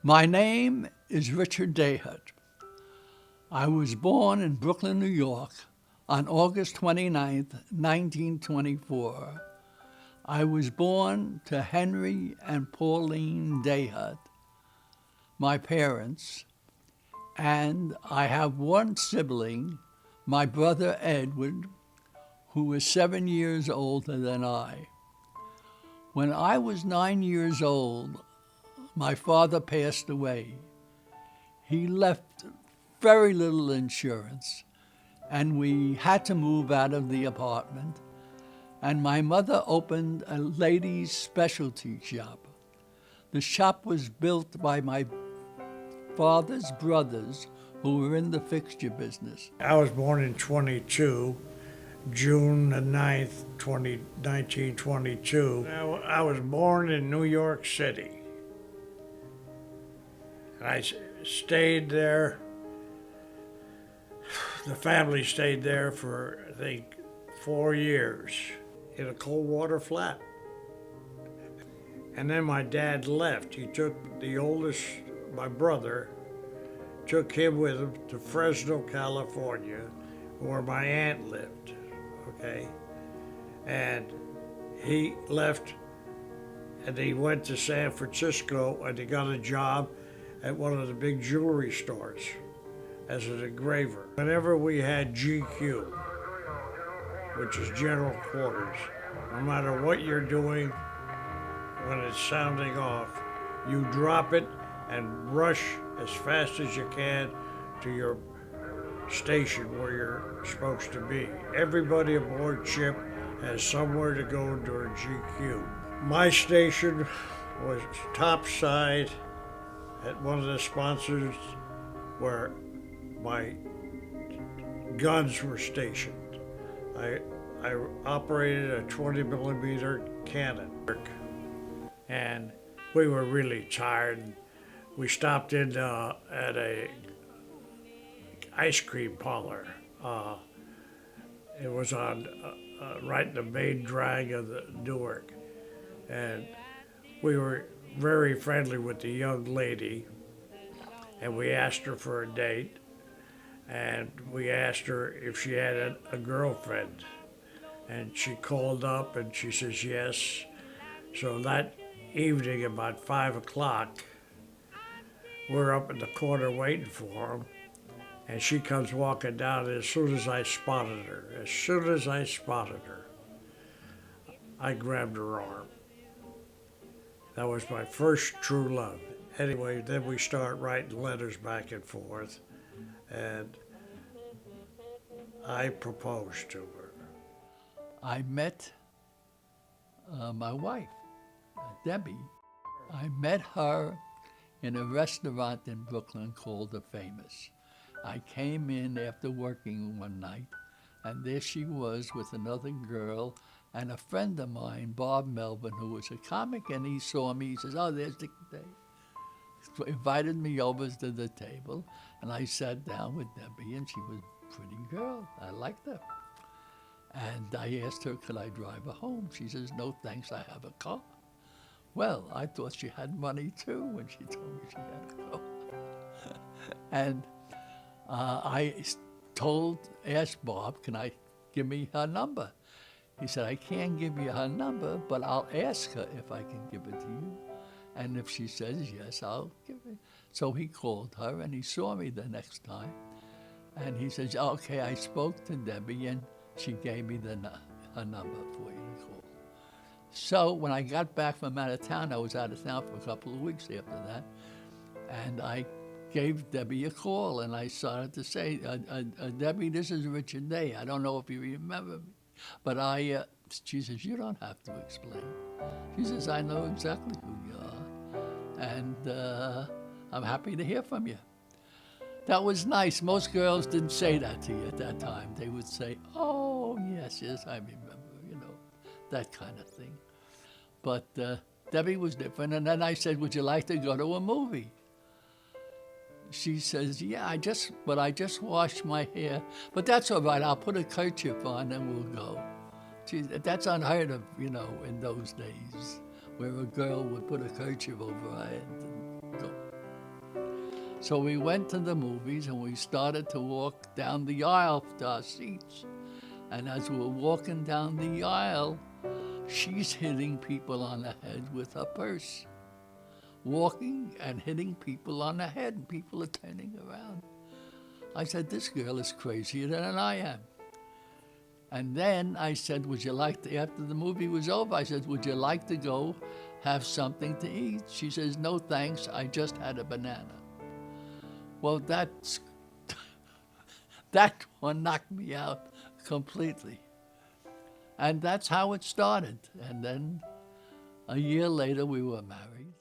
My name is Richard Dayhut. I was born in Brooklyn, New York on August 29th, 1924. I was born to Henry and Pauline Dayhut, my parents, and I have one sibling, my brother Edward, who is 7 years older than I. When I was 9 years old, my father passed away. He left very little insurance, and we had to move out of the apartment. And my mother opened a ladies' specialty shop. The shop was built by my father's brothers who were in the fixture business. I was born in 22, June the 9th, 1922. I was born in New York City. And I stayed there. The family stayed there for, I think, 4 years in a cold water flat. And then my dad left. He took the oldest, my brother, took him with him to Fresno, California, where my aunt lived, okay? And he left and he went to San Francisco and he got a job at one of the big jewelry stores as an engraver. Whenever we had GQ, which is general quarters, no matter what you're doing, when it's sounding off, you drop it and rush as fast as you can to your station where you're supposed to be. Everybody aboard ship has somewhere to go during GQ. My station was topside at one of the sponsors where my guns were stationed. I operated a 20 millimeter cannon, and we were really tired. We stopped in at a ice cream parlor. It was on right in the main drag of the Newark, and we were very friendly with the young lady, and we asked her for a date, and we asked her if she had a girlfriend, and she called up and she says yes. So that evening about 5 o'clock, we're up in the corner waiting for him, and she comes walking down, and as soon as I spotted her, I grabbed her arm. That was my first true love. Anyway, then we start writing letters back and forth, and I proposed to her. I met my wife, Debbie. I met her in a restaurant in Brooklyn called The Famous. I came in after working one night, and there she was with another girl and a friend of mine, Bob Melvin, who was a comic, and he saw me. He says, "Oh, there's Dick Day." So invited me over to the table, and I sat down with Debbie, and she was a pretty girl. I liked her. And I asked her, could I drive her home? She says, "No, thanks, I have a car." Well, I thought she had money too when she told me she had a car. And asked Bob, can I give me her number? He said, "I can't give you her number, but I'll ask her if I can give it to you. And if she says yes, I'll give it." So he called her, and he saw me the next time. And he says, "Okay, I spoke to Debbie, and she gave me her number for you to call." So when I got back from out of town, I was out of town for a couple of weeks after that, and I gave Debbie a call, and I started to say, "Debbie, this is Richard Day. I don't know if you remember me, but she says, "You don't have to explain." She says, "I know exactly who you are, and I'm happy to hear from you." That was nice. Most girls didn't say that to you at that time. They would say, "Oh, yes, I remember," that kind of thing. But Debbie was different, and then I said, "Would you like to go to a movie?" She says, "Yeah, I just washed my hair, but that's all right. I'll put a kerchief on and we'll go." That's unheard of, in those days, where a girl would put a kerchief over her head and go. So we went to the movies and we started to walk down the aisle to our seats. And as we were walking down the aisle, she's hitting people on the head with her purse. Walking and hitting people on the head, and people are turning around. I said, this girl is crazier than I am. And then I said, would you like to, after the movie was over, I said, would you like to go have something to eat? She says, no thanks, I just had a banana. Well, that one knocked me out completely. And that's how it started. And then a year later, we were married.